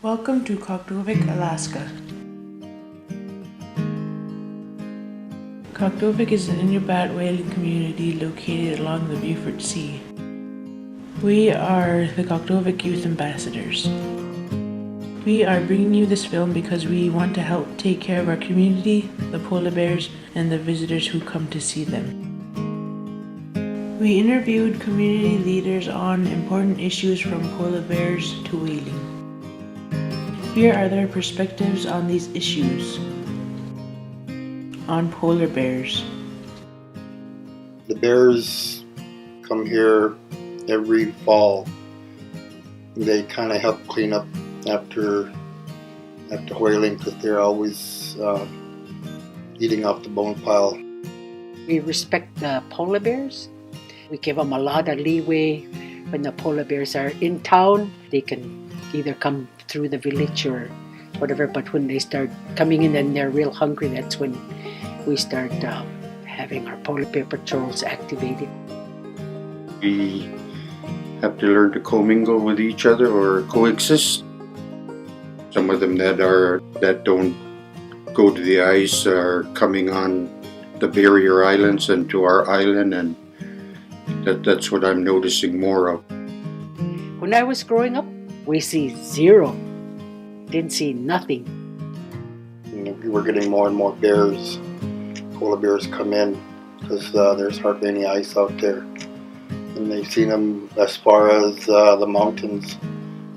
Welcome to Kaktovik, Alaska. Kaktovik is an Inuit whaling community located along the Beaufort Sea. We are the Kaktovik Youth Ambassadors. We are bringing you this film because we want to help take care of our community, the polar bears, and the visitors who come to see them. We interviewed community leaders on important issues from polar bears to whaling. Here are their perspectives on these issues. On polar bears. The bears come here every fall. They kind of help clean up after whaling because they're always eating off the bone pile. We respect the polar bears. We give them a lot of leeway. When the polar bears are in town, they can either come through the village or whatever, but when they start coming in and they're real hungry, that's when we start having our polar bear patrols activated. We have to learn to commingle with each other or coexist. Some of them that don't go to the ice are coming on the barrier islands and to our island, and that's what I'm noticing more of. When I was growing up, we see zero. Didn't see nothing. We're getting more and more bears. Polar bears come in because there's hardly any ice out there. And they've seen them as far as the mountains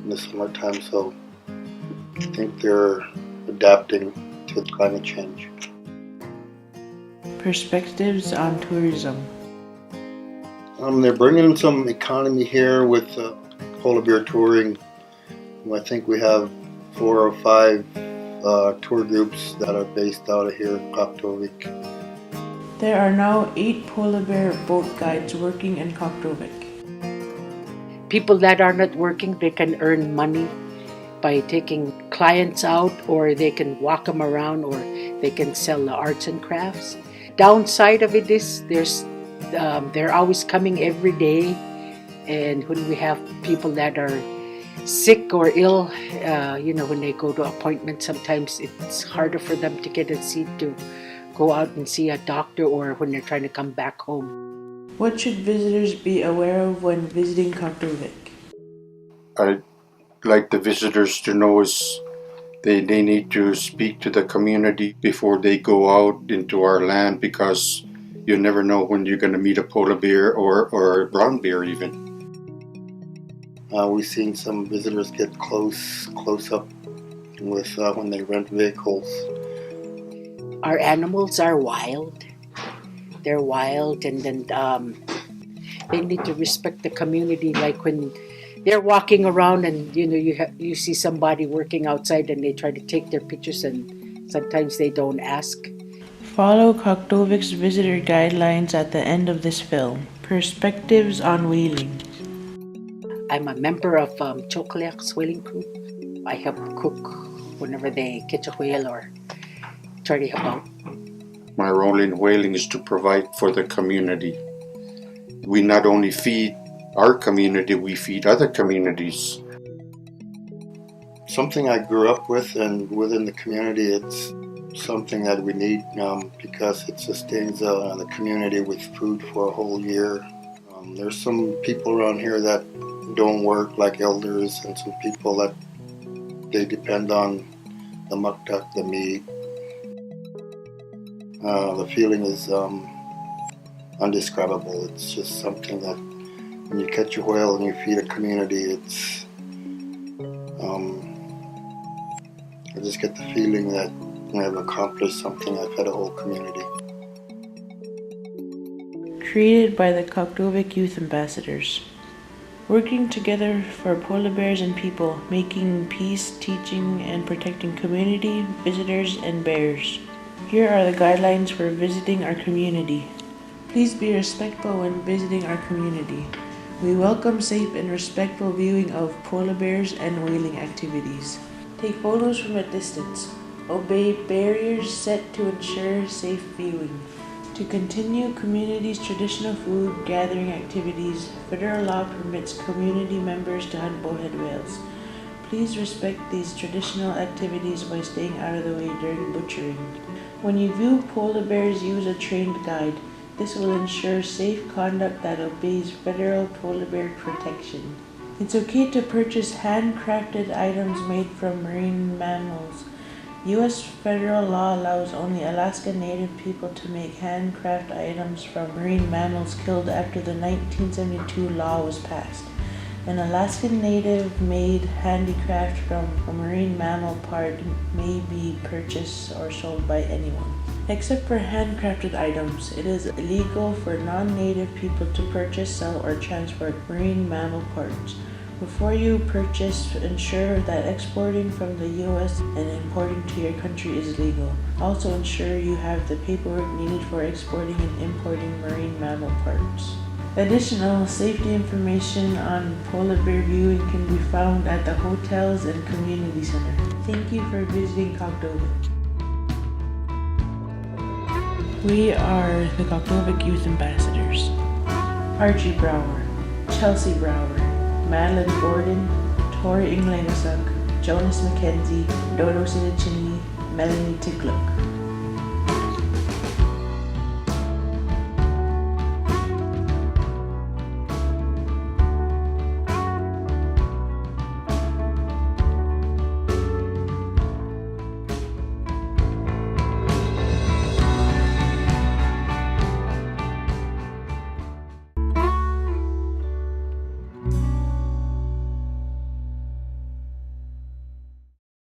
in the summertime, so I think they're adapting to climate change. Perspectives on tourism. They're bringing some economy here with polar bear touring. I think we have 4 or 5 tour groups that are based out of here in Kaktovik. There are now 8 polar bear boat guides working in Kaktovik. People that are not working, they can earn money by taking clients out, or they can walk them around, or they can sell the arts and crafts. Downside of it is they're always coming every day, and when we have people that are sick or ill, when they go to appointments, sometimes it's harder for them to get a seat to go out and see a doctor, or when they're trying to come back home. What should visitors be aware of when visiting Kaktovik? I'd like the visitors to know is they need to speak to the community before they go out into our land, because you never know when you're going to meet a polar bear or a brown bear even. We've seen some visitors get close up with when they rent vehicles. Our animals are wild. They're wild, and then they need to respect the community. Like when they're walking around, and you see somebody working outside, and they try to take their pictures, and sometimes they don't ask. Follow Kaktovik's visitor guidelines at the end of this film. Perspectives on whaling. I'm a member of Choklak's whaling crew. I help cook whenever they catch a whale or try to help out. My role in whaling is to provide for the community. We not only feed our community, we feed other communities. Something I grew up with, and within the community, it's something that we need because it sustains the community with food for a whole year. There's some people around here that don't work, like elders, and some people that they depend on the muktak, the meat. The feeling is undescribable. It's just something that when you catch a whale and you feed a community, it's I just get the feeling that I've accomplished something. I've fed a whole community. Created by the Kaktovik Youth Ambassadors. Working together for polar bears and people, making peace, teaching, and protecting community, visitors, and bears. Here are the guidelines for visiting our community. Please be respectful when visiting our community. We welcome safe and respectful viewing of polar bears and whaling activities. Take photos from a distance. Obey barriers set to ensure safe viewing. To continue community's traditional food gathering activities, federal law permits community members to hunt bowhead whales. Please respect these traditional activities by staying out of the way during butchering. When you view polar bears, use a trained guide. This will ensure safe conduct that obeys federal polar bear protection. It's okay to purchase handcrafted items made from marine mammals. U.S. federal law allows only Alaska Native people to make handcraft items from marine mammals killed after the 1972 law was passed. An Alaskan Native made handicraft from a marine mammal part may be purchased or sold by anyone. Except for handcrafted items, it is illegal for non-native people to purchase, sell, or transport marine mammal parts. Before you purchase, ensure that exporting from the U.S. and importing to your country is legal. Also ensure you have the paperwork needed for exporting and importing marine mammal parts. Additional safety information on polar bear viewing can be found at the hotels and community center. Thank you for visiting Kaktovik. We are the Kaktovik Youth Ambassadors. Archie Brower, Chelsea Brower, Madeline Gordon, Tori Inglenasuk, Jonas McKenzie, Dodo Sinachini, Melanie Tigluk.